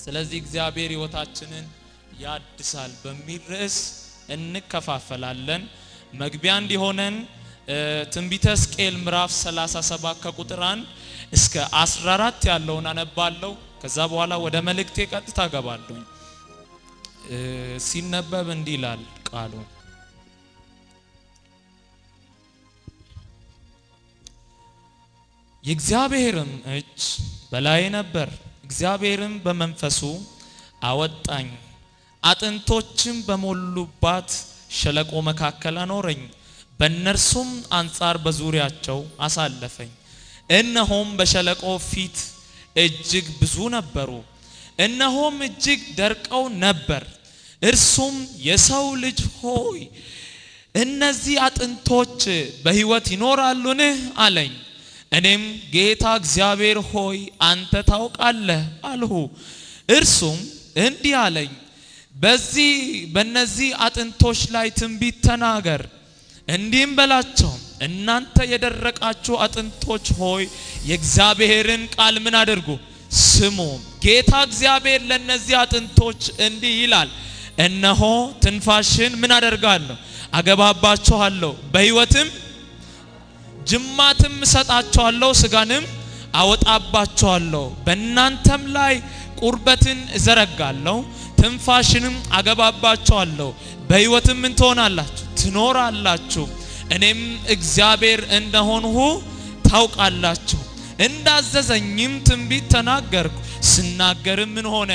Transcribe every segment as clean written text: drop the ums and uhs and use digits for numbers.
ስለዚህ እግዚአብሔር ሕይወታችንን ያድሳል በሚል ርዕስ እንከፋፈላለን። መግቢያ እንዲሆነን ትንቢተ ሕዝቅኤል ምዕራፍ 37 ከቁጥር 1 እስከ 14 ያለውን አነባለሁ። ከዛ በኋላ ወደ መልእክቴ ቀጥታ ገባለሁ። ሲነበብ እንዲህ ይላል ቃሉ። የእግዚአብሔርም እጅ በላይ ነበር። እግዚአብሔርም በመንፈሱ አወጣኝ፣ አጥንቶችም በሞሉባት ሸለቆ መካከል አኖረኝ። በእነርሱም አንጻር በዙሪያቸው አሳለፈኝ። እነሆም በሸለቆ ፊት እጅግ ብዙ ነበሩ፣ እነሆም እጅግ ደርቀው ነበር። እርሱም የሰው ልጅ ሆይ እነዚህ አጥንቶች በሕይወት ይኖራሉን አለኝ። እኔም ጌታ እግዚአብሔር ሆይ አንተ ታውቃለህ አልሁ። እርሱም እንዲህ አለኝ፣ በእነዚህ አጥንቶች ላይ ትንቢት ተናገር፣ እንዲህም በላቸው፣ እናንተ የደረቃችሁ አጥንቶች ሆይ የእግዚአብሔርን ቃል ምን አድርጉ? ስሙ። ጌታ እግዚአብሔር ለነዚህ አጥንቶች እንዲህ ይላል፣ እነሆ ትንፋሽን ምን አደርጋለሁ? አገባባችኋለሁ፣ በሕይወትም ጅማትም እሰጣችኋለሁ፣ ስጋንም አወጣባችኋለሁ። በእናንተም ላይ ቁርበትን እዘረጋለሁ፣ ትንፋሽንም አገባባችኋለሁ፣ በሕይወትም ምን ትሆናላችሁ? ትኖራላችሁ። እኔም እግዚአብሔር እንደሆንሁ ታውቃላችሁ። እንዳዘዘኝም ትንቢት ተናገርኩ። ስናገርም ምን ሆነ?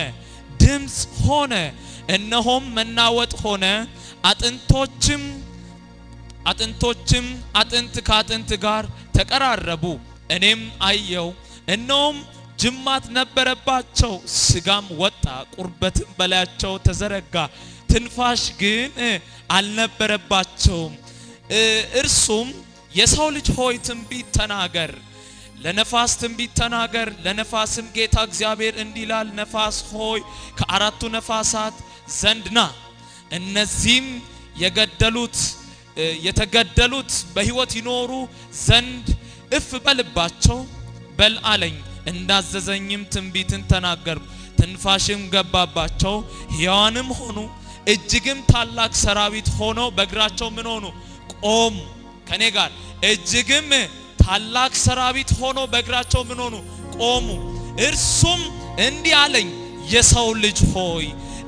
ድምፅ ሆነ። እነሆም መናወጥ ሆነ። አጥንቶችም አጥንት ከአጥንት ጋር ተቀራረቡ። እኔም አየው፣ እነሆም ጅማት ነበረባቸው፣ ስጋም ወጣ፣ ቁርበትም በላያቸው ተዘረጋ፣ ትንፋሽ ግን አልነበረባቸውም። እርሱም የሰው ልጅ ሆይ ትንቢት ተናገር፣ ለነፋስ ትንቢት ተናገር። ለነፋስም ጌታ እግዚአብሔር እንዲህ ይላል፣ ነፋስ ሆይ ከአራቱ ነፋሳት ዘንድ ና፣ እነዚህም የተገደሉት በሕይወት ይኖሩ ዘንድ እፍ በልባቸው በል አለኝ። እንዳዘዘኝም ትንቢትን ተናገርኩ። ትንፋሽም ገባባቸው፣ ሕያዋንም ሆኑ። እጅግም ታላቅ ሰራዊት ሆኖ በእግራቸው ምን ሆኑ? ቆሙ። ከኔ ጋር እጅግም ታላቅ ሰራዊት ሆኖ በእግራቸው ምን ሆኑ? ቆሙ። እርሱም እንዲህ አለኝ፣ የሰው ልጅ ሆይ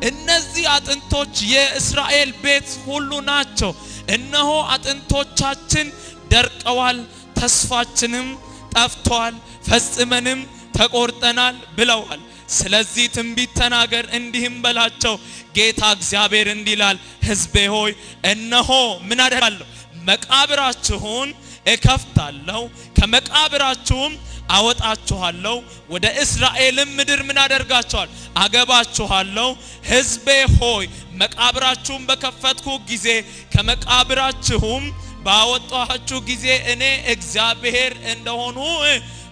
እነዚህ አጥንቶች የእስራኤል ቤት ሁሉ ናቸው። እነሆ አጥንቶቻችን ደርቀዋል፣ ተስፋችንም ጠፍቷል፣ ፈጽመንም ተቆርጠናል ብለዋል። ስለዚህ ትንቢት ተናገር፣ እንዲህም በላቸው፣ ጌታ እግዚአብሔር እንዲህ ይላል፣ ሕዝቤ ሆይ እነሆ ምን አደርጋለሁ? መቃብራችሁን እከፍታለሁ፣ ከመቃብራችሁም አወጣችኋለሁ፣ ወደ እስራኤልም ምድር ምን አደርጋችኋል? አገባችኋለሁ። ሕዝቤ ሆይ መቃብራችሁን በከፈትኩ ጊዜ ከመቃብራችሁም ባወጣችሁ ጊዜ እኔ እግዚአብሔር እንደሆኑ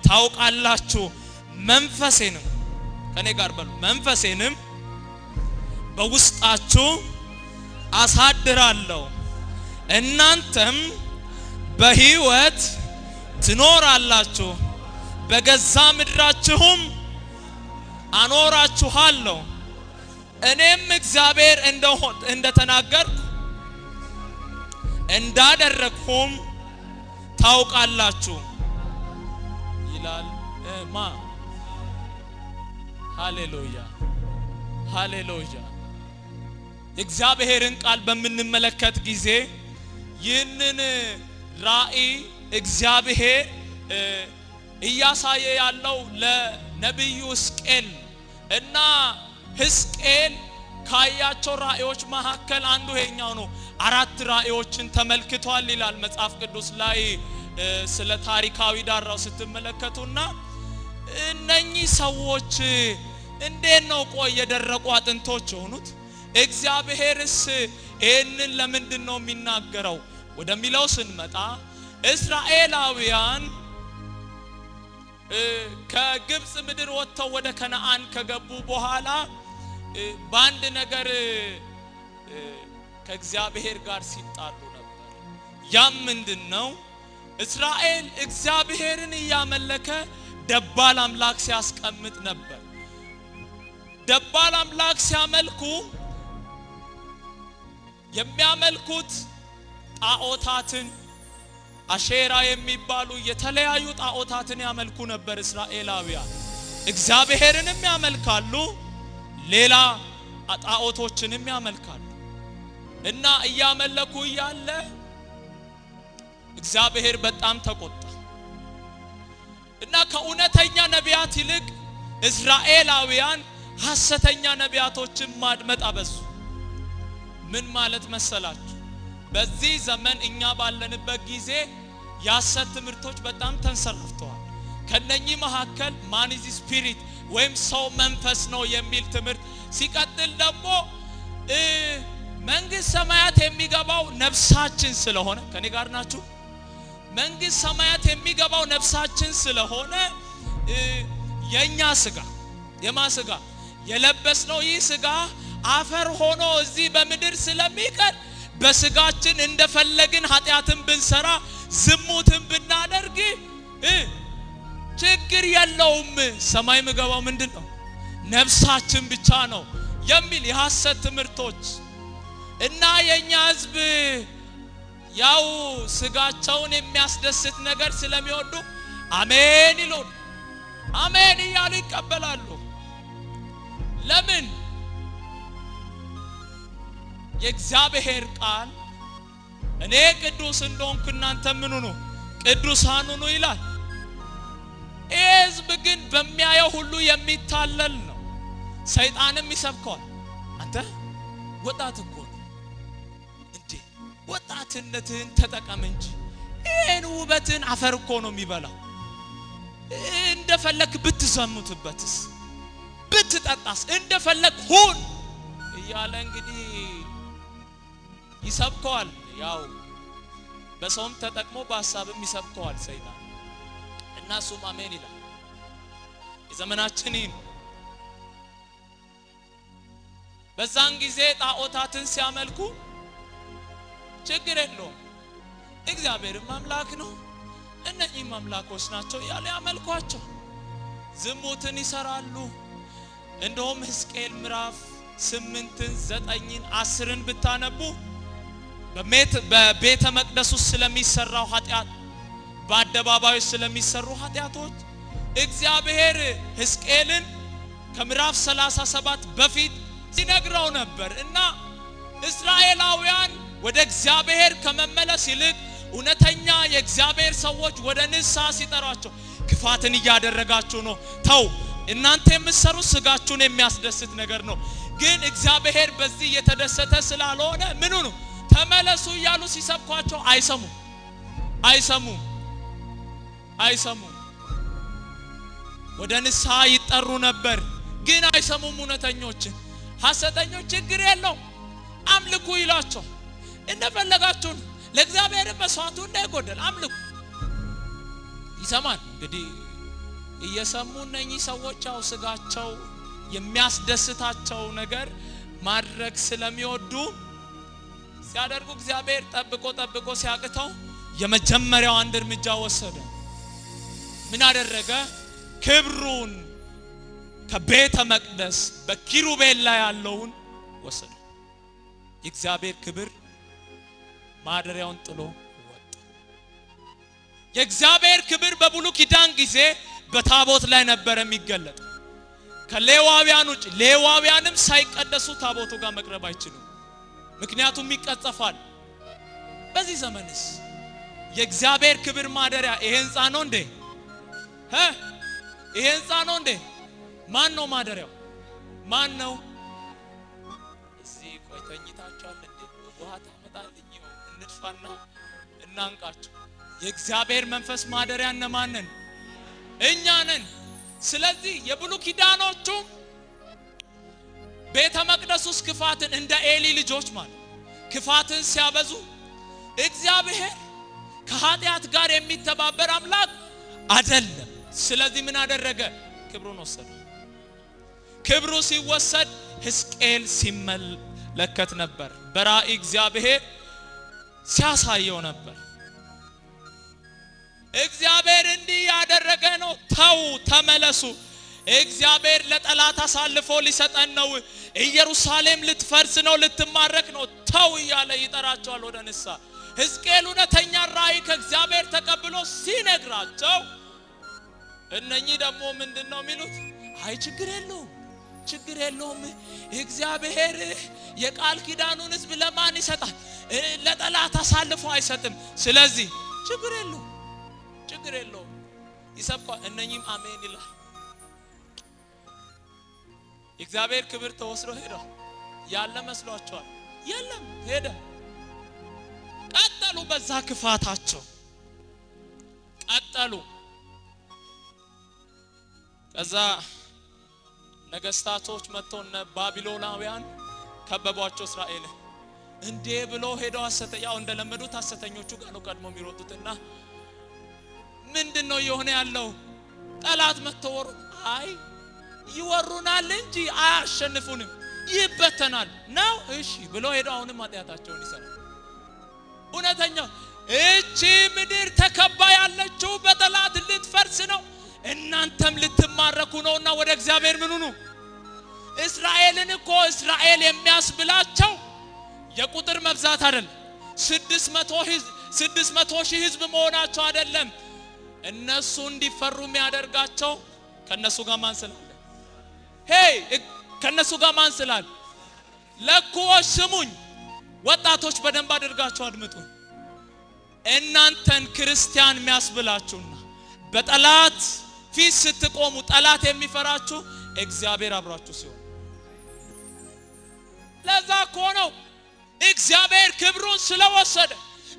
ታውቃላችሁ። መንፈሴንም ከኔ ጋር በሉ፣ መንፈሴንም በውስጣችሁ አሳድራለሁ፣ እናንተም በሕይወት ትኖራላችሁ፣ በገዛ ምድራችሁም አኖራችኋለሁ። እኔም እግዚአብሔር እንደተናገርኩ እንዳደረግኩም ታውቃላችሁ ይላል ማ ሃሌሉያ ሃሌሉያ። እግዚአብሔርን ቃል በምንመለከት ጊዜ ይህንን ራእይ እግዚአብሔር እያሳየ ያለው ለነብዩ ሕዝቅኤል እና ሕዝቅኤል ካያቸው ራእዮች መካከል አንዱ ይሄኛው ነው። 4 ራእዮችን ተመልክቷል ይላል መጽሐፍ ቅዱስ ላይ ስለ ታሪካዊ ዳራው ስትመለከቱና እነኚህ ሰዎች እንዴት ነው ቆይ የደረቁ አጥንቶች የሆኑት? እግዚአብሔርስ ይህንን ለምንድን ነው የሚናገረው ወደሚለው ስንመጣ እስራኤላውያን ከግብጽ ምድር ወጥተው ወደ ከነዓን ከገቡ በኋላ በአንድ ነገር ከእግዚአብሔር ጋር ሲጣሉ ነበር። ያም ምንድነው? እስራኤል እግዚአብሔርን እያመለከ ደባል አምላክ ሲያስቀምጥ ነበር። ደባል አምላክ ሲያመልኩ የሚያመልኩት ጣዖታትን አሼራ የሚባሉ የተለያዩ ጣዖታትን ያመልኩ ነበር እስራኤላውያን እግዚአብሔርንም ያመልካሉ ሌላ ጣዖቶችንም ያመልካሉ እና እያመለኩ ያለ እግዚአብሔር በጣም ተቆጣ እና ከኡነተኛ ነቢያት ይልቅ እስራኤላውያን ሐሰተኛ ነቢያቶችን ማድመጥ አበዙ ምን ማለት መሰላችሁ በዚህ ዘመን እኛ ባለንበት ጊዜ ያሰት ትምርቶች በጣም ተንሰራፍተዋል ከነኚህ መሐከል ማን ኢዝ ስፒሪት ወይም ሰው መንፈስ ነው የሚል ትምርት ሲቀጥል ደግሞ መንግስት ሰማያት የሚገባው ነፍሳችን ስለሆነ ከኔ ጋር ናችሁ መንግስት ሰማያት የሚገባው ነፍሳችን ስለሆነ የኛ ስጋ የማስጋ የለበስነው ይህ ስጋ አፈር ሆኖ እዚህ በመድር ስለሚቀር በስጋችን እንደፈለግን ኃጢያትን ብንሰራ ዝሙትን ብናደርግ ችግር የለውም ሰማይ መገባው ምንድነው ነፍሳችን ብቻ ነው የሚል የሐሰት ትምርቶች እና የኛ ህዝብ ያው ስጋቸውን የሚያስደስት ነገር ስለሚወዱ አሜን ይሉን አሜን ይያሉ ይቀበላሉ ለምን የእግዚአብሔር ቃል እኔ ቅዱስ እንደሆንኩ እናንተ ምን ሁኑ ቅዱሳን ሁኑ ይላል ህዝብ ግን በሚያየው ሁሉ የሚታለል ነው ሰይጣንም ይሰብከዋል አንተ ወጣት እኮ እንዴ ወጣትነትን ተጠቀም እንጂ ይሄን ውበትን አፈር እኮ ነው የሚበላው እንደፈለክ ብትዘሙትበትስ ብትጠጣስ እንደፈለክ ሁን እያለ እንግዲህ ይሰብከዋል ያው በሰውም ተጠቅሞ በሐሳብም ይሰብከዋል ሰይጣን እና ሱም አሜን ይላል የዘመናችንን በዛን ጊዜ ጣዖታትን ሲያመልኩ ችግር የለውም እግዚአብሔርም አምላክ ነው እነኚህ አምላኮች ናቸው ያለ ያመልኳቸው ዝሙትን ይሰራሉ እንደውም ሕዝቅኤል ምዕራፍ 8 9 10 ብታነቡ በቤተ መቅደሱ ስለሚሰራው ኃጢያት በአደባባዩ ስለሚሰሩ ኃጢያቶች እግዚአብሔር ሕዝቅኤልን ከምዕራፍ 37 በፊት ሲነግረው ነበር እና እስራኤላውያን ወደ እግዚአብሔር ከመመለስ ይልቅ እውነተኛ የእግዚአብሔር ሰዎች ወደ ንስሐ ሲጠራቸው ክፋትን ያደረጋችሁ ነው ተው እናንተ የምትሰሩት ስጋችሁን የሚያስደስት ነገር ነው ግን እግዚአብሔር በዚህ የተደሰተ ስላልሆነ ምን ነው ተመለሱ ይያሉ ሲሰብኳቸው አይሰሙ ወደ ንስሐ ይጠሩ ነበር ግን አይሰሙም እውነተኞች ሐሰተኞች ችግር የለው አምልኩ ይላቸው እንደፈለጋችሁ ለእግዚአብሔር መስዋዕቱ እንዳይጎደል አምልኩ ይሰማል እንግዲህ እየሰሙ እነኚህ ሰዎች ያው ስጋቸው የሚያስደስታቸው ነገር ማድረግ ስለሚወዱ ሲያደርጉ እግዚአብሔር ጠብቆ ሲያቅተው የመጀመሪያው አንድ እርምጃ ወሰደ ምን አደረገ ክብሩን ከቤተ መቅደስ በኪሩቤል ላይ ያለውን ወሰደ የእግዚአብሔር ክብር ማደሪያውን ጥሎ ወጣ የእግዚአብሔር ክብር በብሉይ ኪዳን ጊዜ በታቦት ላይ ነበር የሚገለጥ ከሌዋውያን ውጭ ሌዋውያንም ሳይቀደሱ ታቦቱ ጋር መቅረብ አይችሉም ምክንያቱም ይቀጸፋል በዚህ ዘመንስ የእግዚአብሔር ክብር ማደሪያ ይሄ ህንጻ ነው እንዴ ይሄ ህንጻ ነው እንዴ ማን ነው ማደሪያው ማን ነው እዚህ ቆይተኝታችኋል እንዴ ውሃ ታመጣልኝ እንድፋና እናንቃቸው የእግዚአብሔር መንፈስ ማደሪያ እነማን ነን እኛ ነን ስለዚህ የብሉይ ኪዳኖቹ ቤተ መቅደሱስ ክፋትን እንደ ኤሊ ልጆች ማለት ክፋትን ሲያበዙ እግዚአብሔር ከኃጢያት ጋር የሚተባበር አምላክ አይደለም ስለዚህ ምን አደረገ ክብሩን ወሰደ ክብሩ ሲወሰድ ሕዝቅኤል ሲመለከት ነበር በራእይ እግዚአብሔር ሲያሳየው ነበር እግዚአብሔር እንዲህ ያደረገ ነው ተው ተመለሱ እግዚአብሔር ለጠላት አሳልፎ ሊሰጠን ነው ኢየሩሳሌም ልትፈርስ ነው ልትማረክ ነው ተው ይያለ ይጠራቸዋል ወደ ንስሐ ሕዝቅኤል እውነተኛ ራእይ ከእግዚአብሔር ተቀብሎ ሲነግራቸው እነኚህ ደግሞ ምንድነው የሚሉት አይ ችግር የለውም እግዚአብሔር የቃል ኪዳኑን ሕዝብ ለማን ይሰጣል ለጠላት አሳልፎ አይሰጥም ስለዚህ ችግር የለውም ይሰብከዋል እነኚህም አሜን ይላል እግዚአብሔር ክብር ተወስዶ ሄደ ያለ መስሏቸዋል የለም ሄደ ቀጠሉ በዛ ክፋታቸው ቀጠሉ ከዛ ነገስታቶች መጥተው ባቢሎናውያን ከበቧቸው እስራኤል እንዴ ብሎ ሄደው ያው እንደለመዱት ሐሰተኞቹ ጋር ነው ቀድሞ የሚሮጡትና ምንድነው የሆነ ያለው ጠላት መተወሩ አይ ይወሩናል እንጂ አያሸንፉንም ይበተናል ነው እሺ ብሎ ሄደው አሁንም ኃጢያታቸውን ይሰራሉ እውነተኛው እቺ ምድር ተከባ ያለችው በጠላት ልትፈርስ ነው እናንተም ልትማረኩ ነውና ወደ እግዚአብሔር ምን ሁኑ እስራኤልን እኮ እስራኤል የሚያስብላቸው የቁጥር መብዛት አይደለም 600 ሺህ ህዝብ መሆናቸው አይደለም እነሱ እንዲፈሩ የሚያደርጋቸው ከነሱ ጋር ማን ስላለ ከነሱ ጋር ማን ስላለ ለኩዎች ስሙኝ ወጣቶች በደንብ አድርጋችሁ አድምጡ እናንተን ክርስቲያን የሚያስብላችሁና በጠላት ፊት ስትቆሙ ጠላት የሚፈራችሁ እግዚአብሔር አብራችሁ ሲሆን ለዛ ነው እግዚአብሔር ክብሩን ስለወሰደ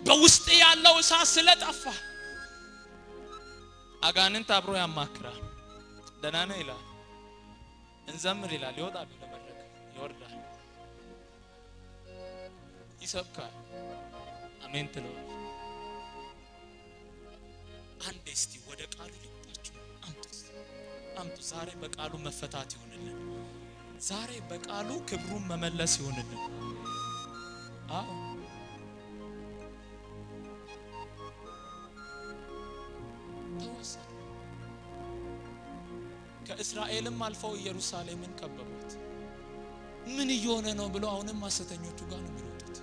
በውስጥ ያለው እሳት ስለጠፋ አጋንንት አብሮ ያማክራል ደህና ነው ይላል እንዘምር ይላል ይወጣል ለመድረክ ይወርዳል ይሰብካል አሜን ትለው አንዴ እስቲ ወደ ቃሉ ልባችሁ አምጡ ዛሬ በቃሉ መፈታት ይሆንልን ዛሬ በቃሉ ክብሩን መመለስ ይሆንልን አዎ ከእስራኤልም አልፈው ኢየሩሳሌምን ከበቡት ምን ይሆነ ነው ብለው አሁንም ሐሰተኞቹ ጋር ነው የሚሮጡት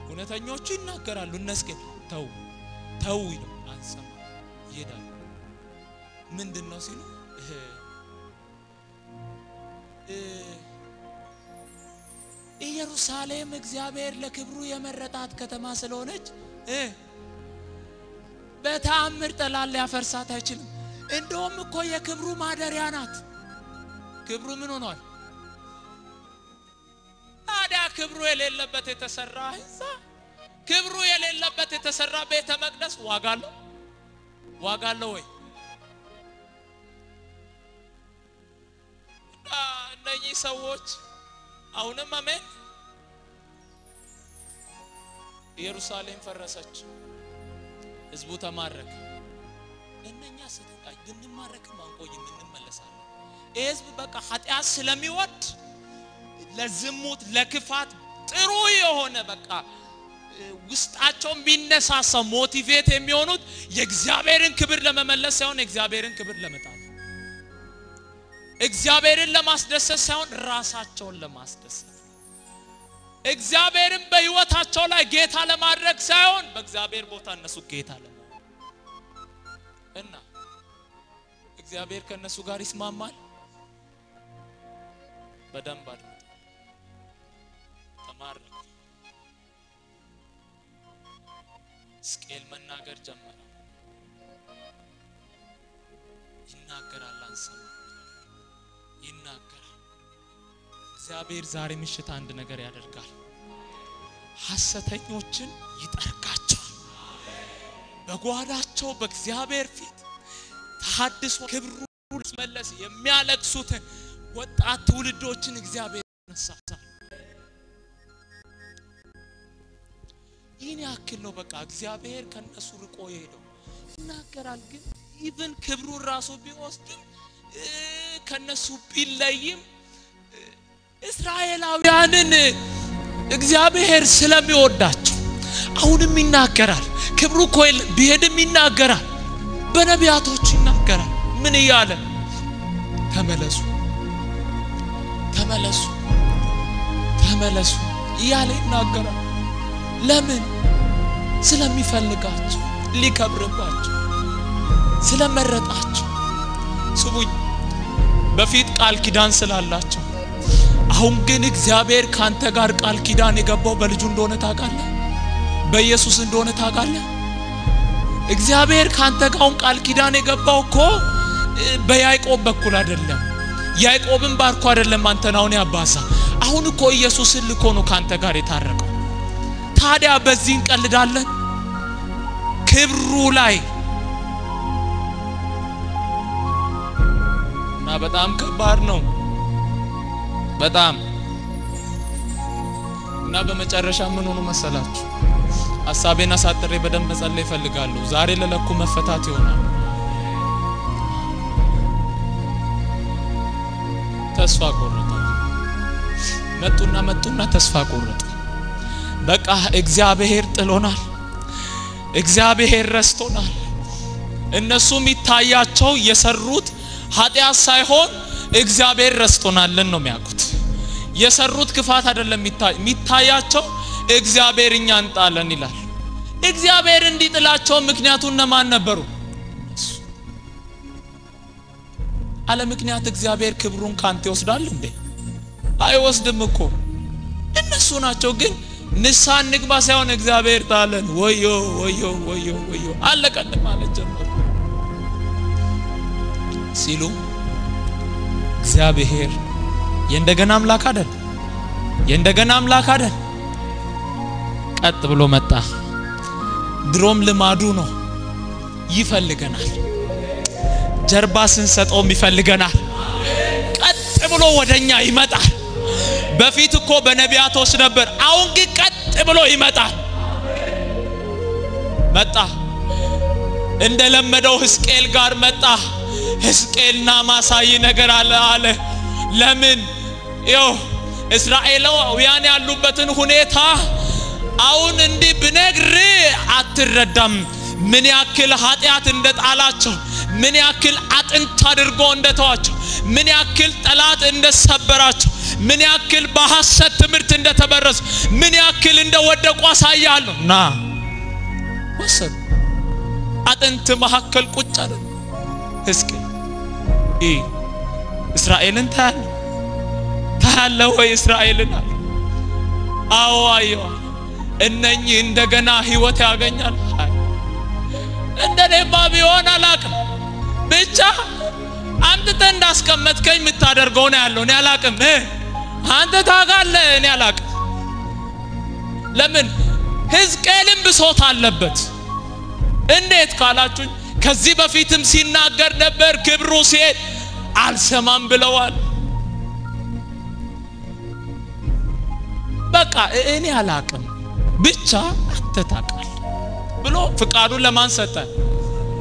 እውነተኞቹ ይናገራሉ እነስከ ተው ይሉ አንሰማ ይሄዳሉ ምንድነው ሲሉ ኢየሩሳሌም እግዚአብሔር ለክብሩ የመረጣት ከተማ ስለሆነች በተአምር ጠላት ሊያፈርሳት አይችልም እንደውም እኮ የክብሩ ማደሪያ ናት ክብሩ ምን ሆኗል ታዲያ ክብሩ የሌለበት የተሰራ ህንጻ ክብሩ የሌለበት የተሰራ ቤተ መቅደስ ዋጋ አለው ወይ እነኚህ ሰዎች አሁንም አሜን ኢየሩሳሌም ፈረሰች ህዝቡ ተማረከ እነኛ ሰጠቃይ ብንማረክ ማንቆይም እንመለሳለን ህዝብ በቃ ኃጢያት ስለሚወድ ለዝሙት ለክፋት ጥሩ የሆነ በቃ ውስጣቸው ቢነሳሳ ሞቲቬት የሚሆኑት የእግዚአብሔርን ክብር ለመመለስ ሳይሆን የእግዚአብሔርን ክብር ለመጣል እግዚአብሔርን ለማስደሰት ሳይሆን ራሳቸውን ለማስደሰት እግዚአብሔርን በህይወታቸው ላይ ጌታ ለማድረግ ሳይሆን በእግዚአብሔር ቦታ እነሱ ጌታ ለመሆን እና እግዚአብሔር ከነሱ ጋር ይስማማል በደንብ አድርጎ ተማረከ ሕዝቅኤል መናገር ጀመረ ይናገራል አንሰማ ይናገራል እግዚአብሔር ዛሬ ምሽት አንድ ነገር ያደርጋል ሐሰተኞችን ይጠርጋቸዋል በጓዳቸው በእግዚአብሔር ፊት ተሐድሶ ክብሩን መለስ የሚያለቅሱትን ወጣት ትውልዶችን እግዚአብሔር ያነሳሳል ይህን ያክል ነው በቃ እግዚአብሔር ከነሱ ርቆ ይሄዳል ይናገራል ግን ኢቭን ክብሩን ራሱ ቢወስድ ከነሱ ቢለይም እስራኤላውያንን እግዚአብሔር ስለሚወዳቸው አሁንም ይናገራል ክብሩ ኮይል ቢሄድም ይናገራል በነቢያቶች ይናገራል ምን ይያለ ተመለሱ ተመለሱ ተመለሱ እያለ ይናገራል። ለምን? ስለሚፈልጋቸው ሊከብርባቸው ስለመረጣቸው። ስሙኝ በፊት ቃል ኪዳን ስላላቸው አሁን ግን እግዚአብሔር ካንተ ጋር ቃል ኪዳን የገባው በልጁ እንደሆነ ታውቃለህ በኢየሱስ እንደሆነ ታውቃለህ እግዚአብሔር ካንተ ጋር ቃል ኪዳን የገባው እኮ በያዕቆብ በኩል አይደለም ያዕቆብን ባርኮ አይደለም አንተን አሁን ያባዛ አሁን እኮ ኢየሱስን ልኮ ነው ካንተ ጋር የታረቀው ታዲያ በዚህ እንቀልዳለን ክብሩ ላይ እና በጣም ከባድ ነው በጣም እና በመጨረሻ ምን ሆኖ መሰላችሁ ሐሳቤን አሳጥሬ በደንብ መጸለይ ፈልጋለሁ ዛሬ ለለኩ መፈታት ይሆናል ተስፋ ቆረጡ መጡና ተስፋ ቆረጡ በቃ እግዚአብሔር ጥሎናል እግዚአብሔር ረስቶናል እነሱም ይታያቸው የሰሩት ኃጢያት ሳይሆን እግዚአብሔር ረስቶናልን ነው የሚያውቁት የሰሩት ክፋት አይደለም የሚታያቸው እግዚአብሔር እኛን ጣለን ይላል እግዚአብሔር እንዲጥላቸው ምክንያቱ እነማን ነበሩ አለ ምክንያት እግዚአብሔር ክብሩን ካንተ ይወስዳል እንዴ አይወስድም እኮ እነሱ ናቸው ግን ንሳን ንግባ ሳይሆን እግዚአብሔር ጣለን ወዮ አለቀን ማለት ጀመሩ ሲሉ እግዚአብሔር የእንደገና አምላክ አይደል ቀጥ ብሎ መጣ ድሮም ልማዱ ነው ይፈልገናል ጀርባ ስንሰጠው ይፈልገናል ቀጥ ብሎ ወደኛ ይመጣል በፊት እኮ በነቢያቶች ነበር አሁን ግን ቀጥ ብሎ ይመጣል መጣ እንደለመደው ሕዝቅኤል ጋር መጣ ሕዝቅኤልና ማሳይ ነገር አለ ለምን እስራኤላውያን ያሉበትን ሁኔታ አሁን እንዲህ ብነግር አትረዳም ምን ያክል ኃጢያት እንደጣላቸው ምን ያክል አጥንት አድርጎ እንደተዋቸው ምን ያክል ጠላት እንደሰበራቸው ምን ያክል በሐሰት ትምህርት እንደተበረዙ ምን ያክል እንደወደቁ አሳያለሁ ና ወሰን አጥንት መሐከል ቁጭ አለ ሕዝቅኤል እስራኤልን ታያለ ወይ እስራኤልን አዎ አየው እነኚህ እንደገና ህይወት ያገኛል እንደኔማ ቢሆን አላቅም ብቻ አንተ እንዳስቀመጥከኝ የምታደርገው ነው ያለው እኔ አላቅም አንተ ታውቃለህ እኔ አላቅም ለምን ሕዝቅኤልን ብሶት አለበት እንዴት ካላችሁ ከዚህ በፊትም ሲናገር ነበር ክብሩ ሲሄድ አልሰማም ብለዋል በቃ እኔ አላቅም ብቻ አንተ ታውቃለህ ብሎ ፍቃዱን ለማን ሰጠ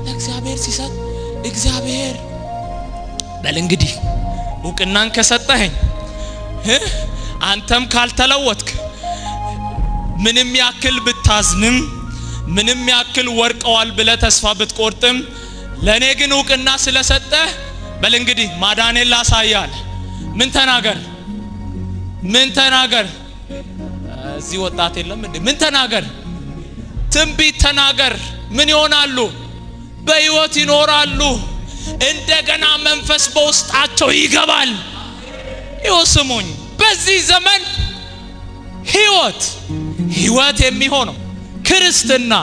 ለእግዚአብሔር ሲሰጥ እግዚአብሔር በል እንግዲህ ውቅናን ከሰጠኸኝ አንተም ካልተለወጥክ ምንም ያክል ብታዝንም ምንም ያክል ወርቀዋል ብለ ተስፋ ብትቆርጥም ለኔ ግን ውቅና ስለሰጠ በል እንግዲህ ማዳኔን ላሳያል ምን ተናገር እዚህ ወጣት የለም እንዴ ምን ተናገር ትንቢት ተናገር ምን ይሆናሉ በህይወት ይኖራሉ እንደገና መንፈስ በውስጣቸው ይገባል ይወስሙኝ በዚህ ዘመን ህይወት የሚሆነው ክርስትና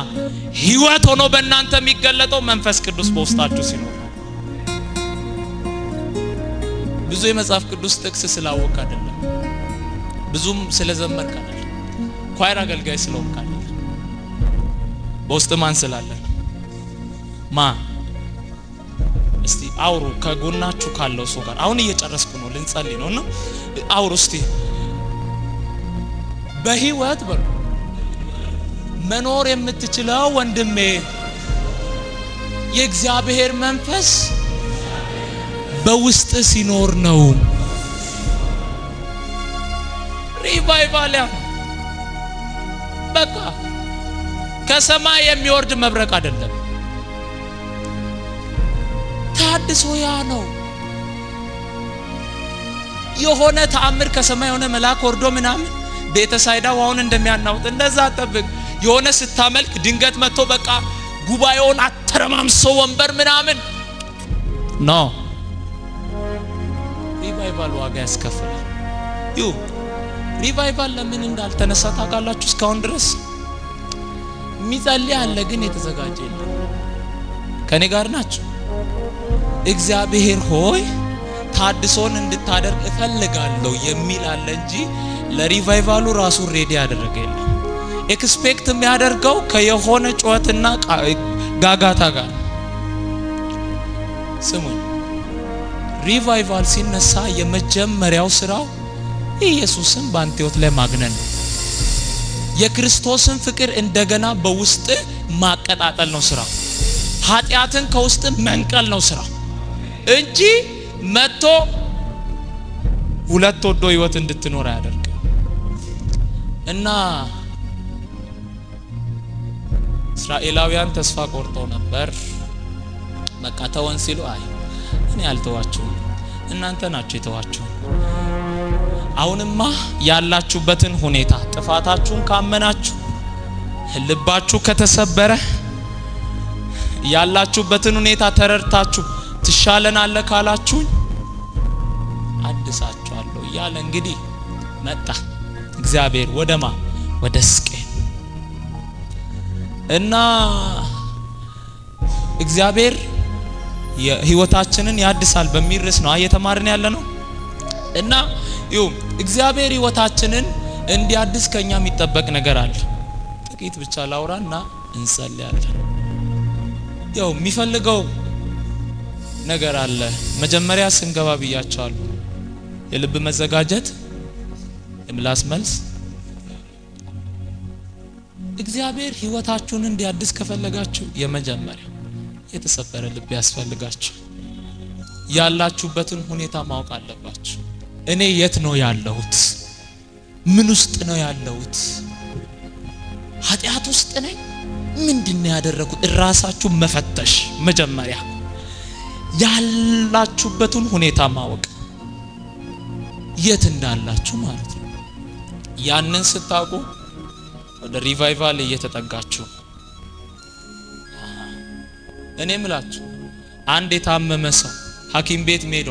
ህይወት ሆኖ በእናንተ የሚገለጠው መንፈስ ቅዱስ በውስጣችሁ ሲኖር ብዙ የመጽሐፍ ቅዱስ ጥቅስ ስላወቅ አይደለም ብዙም ስለዘመርክ አይደለም ኳይር አገልጋይ ስለሆንክ አይደለም በውስጥ ማን ስላለ እስቲ አውሩ ከጎናችሁ ካለው ሰው ጋር አሁን እየጨረስኩ ነው ልንጸልይ ነውና አውሩ እስቲ በህይወት መኖር የምትችለው ወንድሜ የእግዚአብሔር መንፈስ በውስጥ ሲኖር ነው ሪቫይቫል በቃ ከሰማይ የሚወርድ መብረቅ አይደለም ታድሶ ያ ነው የሆነ ተአምር ከሰማይ የሆነ መልአክ ወርዶ ምናምን ቤተሳይዳ ዋውን እንደሚያናውጥ እንደዛ አጠብቅ የሆነ ስታመልክ ድንገት መጥቶ በቃ ጉባኤውን አተረማምሶ ወንበር ምናምን ኖ ሪቫይቫል ዋጋ ያስከፍላል ሪቫይቫል ለምን እንዳልተነሳ ታውቃላችሁ እስካሁን ድረስ ሚጸልይ አለ ግን የተዘጋጀ የለም ከኔ ጋር ናችሁ እግዚአብሔር ሆይ ታድሶን እንድታደርግ እፈልጋለሁ የሚል አለ እንጂ ለሪቫይቫሉ ራሱ ሬዲ ያደረገ የለም ኤክስፔክት የሚያደርገው ከየሆነ ጩኸትና ጋጋታ ጋር ስሙኝ ሪቫይቫል ሲነሳ የመጀመሪያው ስራው ኢየሱስን ባንቴዎት ላይ ማግነን የክርስቶስን ፍቅር እንደገና በውስጥ ማቀጣጠል ነው ስራው ኃጢያትን ከውስጥ መንቀል ነው ስራው እንጂ መጥቶ ሁለት ወዶ ህይወት እንድትኖር ያደርግ እና እስራኤላውያን ተስፋ ቆርጠው ነበር በቃ ተወን ሲሉ አይ እኔ አልተዋችሁ እናንተ ናችሁ የተዋችሁ አሁንማ ያላችሁበትን ሁኔታ ጥፋታችሁን ካመናችሁ ልባችሁ ከተሰበረ ያላችሁበትን ሁኔታ ተረድታችሁ ትሻለናል ካላችሁ አድሳችኋለሁ ያለ እንግዲህ መጣ እግዚአብሔር ወደማ ወደ ስቄን እና እግዚአብሔር የህይወታችንን ያድሳል በሚል ርዕስ ነው እየተማርን ያለነው እና እግዚአብሔር ህይወታችንን እንዲያድስ ከኛ የሚጠበቅ ነገር አለ ጥቂት ብቻ ላውራና እንጸልያለን የሚፈልገው ነገር አለ መጀመሪያ ስንገባ ብያቻለሁ የልብ መዘጋጀት የምላስ መልስ እግዚአብሔር ህይወታችሁን እንዲያድስ ከፈለጋችሁ የመጀመሪያ የተሰበረ ልብ ያስፈልጋችሁ ያላችሁበትን ሁኔታ ማወቅ አለባችሁ እኔ የት ነው ያለሁት ምን ውስጥ ነው ያለሁት ኃጢያት ውስጥ ነኝ ምንድነው ያደረኩት ራሳችሁ መፈተሽ መጀመሪያ ያላችሁበትን ሁኔታ ማወቅ የት እንዳላችሁ ማለት ነው ያንን ስታውቁ ወደ ሪቫይቫል እየተጠጋችሁ እኔ ምላችሁ አንድ የታመመ ሰው ሐኪም ቤት ሄዶ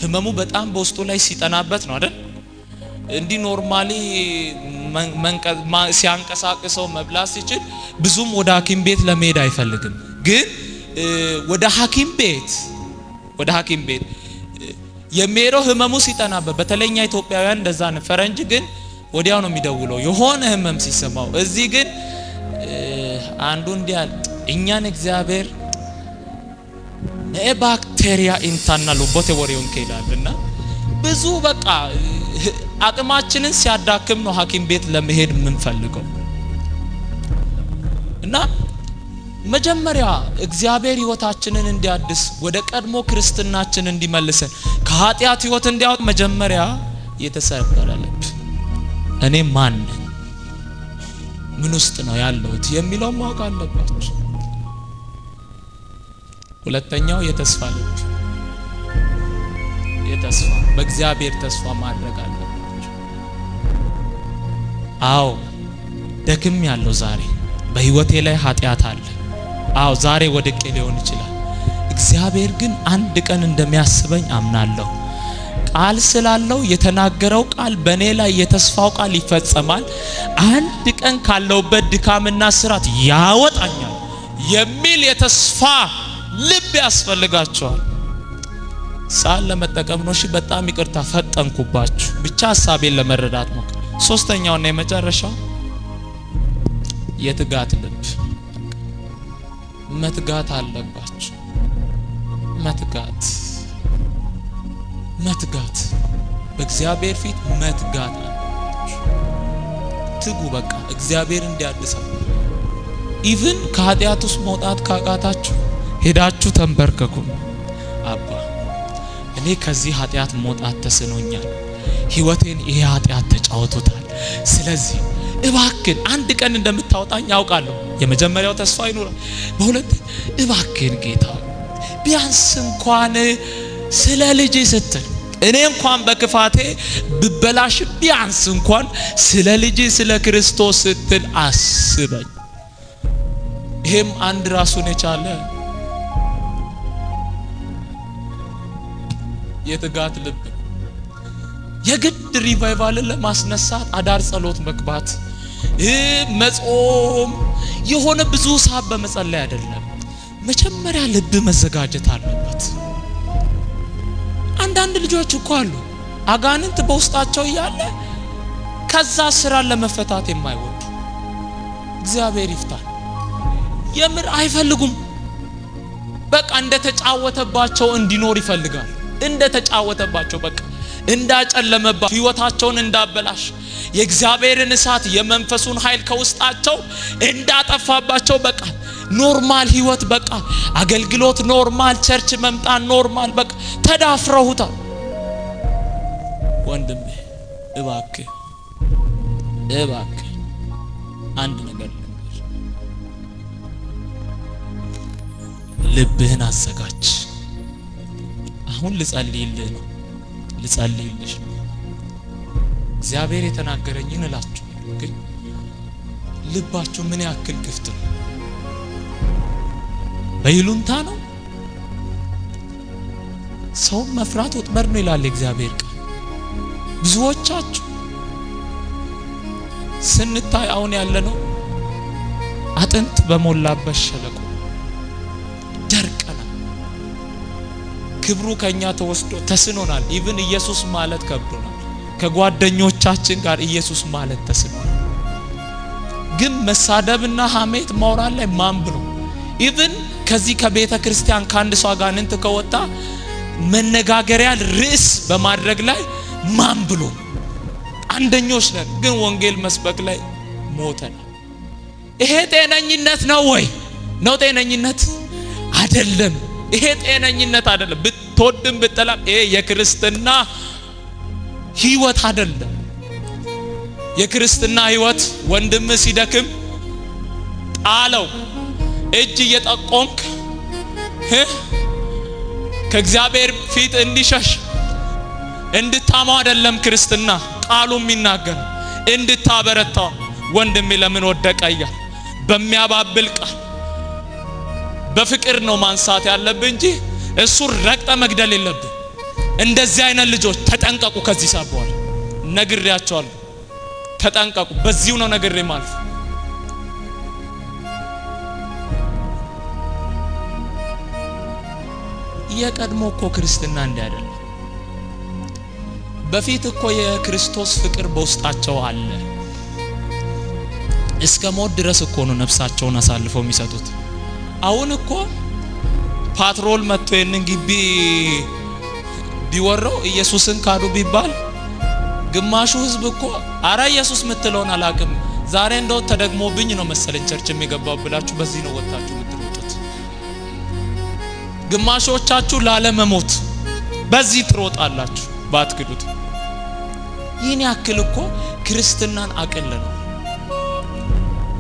ህመሙ በጣም በውስጡ ላይ ሲጠናበት ነው አይደል እንዲ ኖርማሊ ሲያንቀሳቅሰው መብላት ሲችል ብዙም ወደ ሐኪም ቤት ለመሄድ አይፈልግም ግን ወደ ሐኪም ቤት የሚሄደው ህመሙ ሲጠናበት በተለኛ ኢትዮጵያውያን እንደዛ ነው ፈረንጅ ግን ወዲያው ነው የሚደውለው የሆነ ህመም ሲሰማው እዚህ ግን አንዱ እንዲያል እኛን እግዚአብሔር ባክቴሪያ ኢንተርናል ቦቴ ወሬውን ከይላልና ብዙ በቃ አቅማችንን ሲያዳክም ነው ሐኪም ቤት ለመሄድ ምንፈልገው እና መጀመሪያ እግዚአብሔር ህይወታችንን እንዲያድስ ወደ ቀድሞ ክርስትናችን እንዲመልሰን ከኃጢያት ህይወት እንዲያወጥ መጀመሪያ የተሰበረ ልብ እኔ ማን ምን ውስጥ ነው ያለሁት የሚለው ማወቅ አለባችሁ ሁለተኛው የተስፋ ልብ የተስፋ በእግዚአብሔር ተስፋ ማድረግ አለባችሁ አዎ ደክም ያለው ዛሬ በህይወቴ ላይ ኃጢያት አለ አዎ ዛሬ ወድቄ ሊሆን ይችላል እግዚአብሔር ግን አንድ ቀን እንደሚያስበኝ አምናለሁ ቃል ስላለው የተናገረው ቃል በኔ ላይ የተስፋው ቃል ይፈጸማል አንድ ቀን ካለውበት ድካምና ስራት ያወጣኛል የሚል የተስፋ ልብ ያስፈልጋቸዋል ሳል ለመጠቀም ነው እሺ በጣም ይቅርታ ፈጠንኩባችሁ ብቻ ሐሳቤን ለመረዳት ነው ሶስተኛውና የመጨረሻው የትጋት ልብ መትጋት አለባችሁ መትጋት በእግዚአብሔር ፊት መትጋት አለባችሁ ትጉ በቃ እግዚአብሔር እንዲያድሳው ኢቭን ከኃጢያት ውስጥ መውጣት ካቃታችሁ ሄዳችሁ ተንበርከኩ አባ እኔ ከዚህ ኃጢያት መውጣት ተስኖኛል ህይወቴን ይሄ ኃጢያት ተጫውቶታል ስለዚህ እባክን አንድ ቀን እንደምታወጣኝ ያውቃለሁ የመጀመሪያው ተስፋ ይኖራል በሁለት እባክን ጌታ ቢያንስ እንኳን ስለ ልጅ ስትል እኔ እንኳን በክፋቴ ብበላሽ ቢያንስ እንኳን ስለ ልጅ ስለ ክርስቶስ ስትል አስበኝ። ይሄም አንድ ራሱን የቻለ የትጋት ልብ የግድ ሪቫይቫልን ለማስነሳት አዳር ጸሎት መግባት መጾም የሆነ ብዙ ሰዓት በመጸለይ አይደለም። መጀመሪያ ልብ መዘጋጀት አለበት። አንዳንድ ልጆች እኮ አሉ አጋንንት በውስጣቸው ያለ ከዛ ስራ ለመፈታት የማይወዱ እግዚአብሔር ይፍታል። የምር አይፈልጉም። በቃ እንደተጫወተባቸው እንዲኖር ይፈልጋል። እንደተጫወተባቸው በቃ እንዳጨለመባቸው ህይወታቸውን እንዳበላሽ የእግዚአብሔርን እሳት የመንፈሱን ኃይል ከውስጣቸው እንዳጠፋባቸው በቃ ኖርማል ህይወት በቃ አገልግሎት ኖርማል ቸርች መምጣት ኖርማል በቃ ተዳፍረውታል። ወንድሜ እባክህ አንድ ነገር ልብህን አዘጋጅ። አሁን ልጸልይልህ ነው ልጸልይልሽ ነው። እግዚአብሔር የተናገረኝን እላችኋለሁ። ግን ልባችሁ ምን ያክል ክፍት ነው? በይሉንታ ነው? ሰው መፍራት ወጥመድ ነው ይላል እግዚአብሔር ቃል። ብዙዎቻችሁ ስንታይ አሁን ያለነው አጥንት በሞላበት ሸለቆ ደርቀና ክብሩ ከኛ ተወስዶ ተስኖናል። ኢቭን ኢየሱስ ማለት ከብዶናል። ከጓደኞቻችን ጋር ኢየሱስ ማለት ተስኖናል። ግን መሳደብና ሐሜት ማውራት ላይ ማን ብሎ ኢቭን ከዚህ ከቤተ ክርስቲያን ካንድ ሰው አጋንንት ከወጣ መነጋገሪያ ርዕስ በማድረግ ላይ ማን ብሎ አንደኞች ነን። ግን ወንጌል መስበክ ላይ ሞተናል። ይሄ ጤነኝነት ነው ወይ? ነው ጤነኝነት አይደለም። ይሄ ጤነኝነት አይደለም። ብትወድም ብትጠላም ይሄ የክርስትና ህይወት አይደለም። የክርስትና ህይወት ወንድም ሲደክም ጣለው እጅ እየጠቆምክ ከእግዚአብሔር ፊት እንዲሸሽ እንድታማው አይደለም። ክርስትና ቃሉ የሚናገር እንድታበረታው ወንድሜ ለምን ወደቀያ በሚያባብል ቃል በፍቅር ነው ማንሳት ያለብህ እንጂ እሱ ረቅጠ መግደል የለብህ። እንደዚህ አይነት ልጆች ተጠንቀቁ። ከዚህ ሳበዋል ነግሬያቸዋለሁ። ተጠንቀቁ። በዚሁ ነው ነግሬ ማለት የቀድሞ እኮ ክርስትና እንዲህ አይደለም። በፊት እኮ የክርስቶስ ፍቅር በውስጣቸው አለ። እስከ ሞት ድረስ እኮ ነው ነፍሳቸውን አሳልፈው የሚሰጡት። አሁን እኮ ፓትሮል መጥቶ የነን ግቢ ቢወረው ኢየሱስን ካዱ ቢባል ግማሹ ህዝብ እኮ አራ ኢየሱስ ምትለውን አላቅም ዛሬ እንደው ተደግሞብኝ ነው መሰለኝ ቸርች የሚገባው ብላችሁ በዚህ ነው ወጣችሁ ምትሮጡት። ግማሾቻችሁ ላለመሞት በዚህ ትሮጣላችሁ ባትክዱት። ይህን ያክል እኮ ክርስትናን አቀለለ።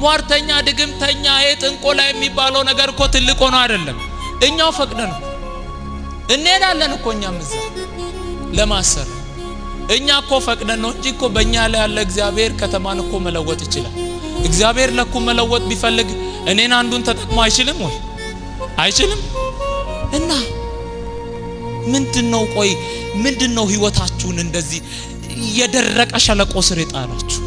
ሟርተኛ ድግምተኛ ጥንቆላ የሚባለው ነገር እኮ ትልቅ ሆኖ አይደለም። እኛው ፈቅደን እንሄዳለን እኮ እኛም እዛ ለማሰር እኛ እኮ ፈቅደን ነው እንጂ እኮ በእኛ ላይ ያለ እግዚአብሔር ከተማን እኮ መለወጥ ይችላል። እግዚአብሔር ለኩ መለወጥ ቢፈልግ እኔን አንዱን ተጠቅሞ አይችልም ወይ? አይችልም። እና ምንድነው ቆይ ምንድነው ህይወታችሁን እንደዚህ የደረቀ ሸለቆ ስር የጣላችሁ?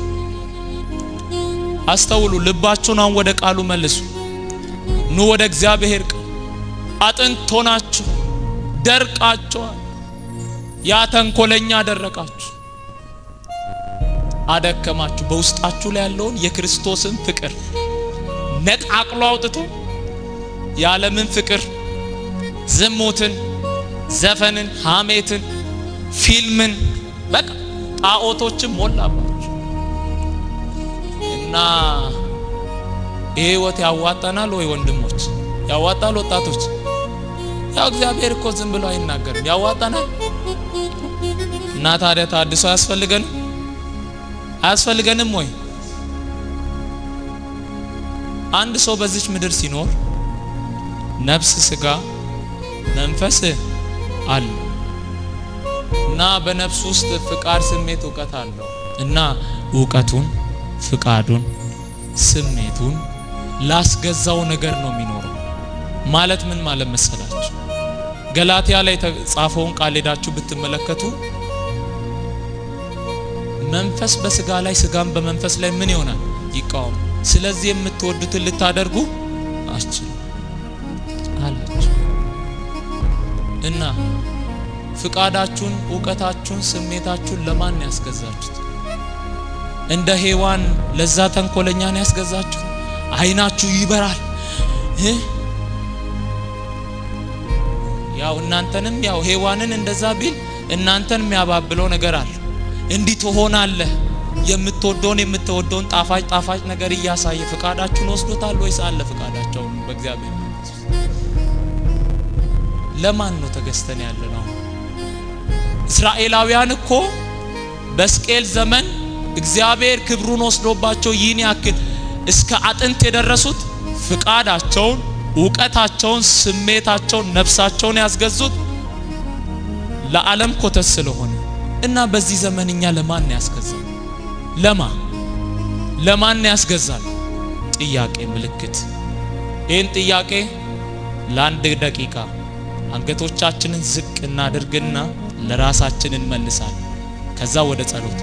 አስተውሉ። ልባችሁን አሁን ወደ ቃሉ መልሱ። ኑ ወደ እግዚአብሔር ቃል። አጥንት ሆናችሁ ደርቃችሁ ያ ተንኮለኛ ደረቃችሁ አደከማችሁ። በውስጣችሁ ላይ ያለውን የክርስቶስን ፍቅር ነጣቅሎ አውጥቶ የዓለምን ፍቅር ዝሙትን፣ ዘፈንን፣ ሐሜትን፣ ፊልምን በቃ ጣዖቶችን ሞላባችሁ እና ህይወት ያዋጣናል ወይ ወንድሞች? ያዋጣል ወጣቶች? ያው እግዚአብሔር እኮ ዝም ብሎ አይናገርም። ያዋጣናል እና ታዲያ ታድሶ አያስፈልገንም ወይ? አንድ ሰው በዚች ምድር ሲኖር ነፍስ፣ ስጋ፣ መንፈስ አለ። እና በነፍስ ውስጥ ፍቃድ ስሜት ዕውቀት አለው እና ዕውቀቱን ፍቃዱን ስሜቱን ላስገዛው ነገር ነው የሚኖረው ማለት ምን ማለት መሰላችሁ ገላትያ ላይ ተጻፈውን ቃል ሄዳችሁ ብትመለከቱ መንፈስ በስጋ ላይ ስጋም በመንፈስ ላይ ምን ይሆናል ይቃወም ስለዚህ የምትወዱትን ልታደርጉ አትችሉ አላችሁ እና ፍቃዳችሁን ዕውቀታችሁን ስሜታችሁን ለማን ያስገዛችሁት እንደ ሔዋን ለዛ ተንኮለኛን ያስገዛችሁት አይናችሁ ይበራል ያው እናንተንም ያው ሔዋንን እንደዛ ቢል እናንተን የሚያባብለው ነገር አለ እንዲህ ትሆናለህ የምትወደውን ጣፋጭ ነገር እያሳየ ፍቃዳችሁን ወስዶታል ወይስ አለ ፍቃዳቸው በእግዚአብሔር ለማን ነው ተገዝተን ያለነው እስራኤላውያን እኮ በስቅል ዘመን እግዚአብሔር ክብሩን ወስዶባቸው ይህን ያክል እስከ አጥንት የደረሱት ፍቃዳቸውን ዕውቀታቸውን ስሜታቸውን ነፍሳቸውን ያስገዙት ለዓለም ኮተት ስለሆነ እና በዚህ ዘመንኛ ለማን ያስገዛል ለማን ያስገዛል ጥያቄ ምልክት ይህን ጥያቄ ለአንድ ደቂቃ አንገቶቻችንን ዝቅ እናድርግና ለራሳችን እንመልሳለን ከዛ ወደ ጸሎት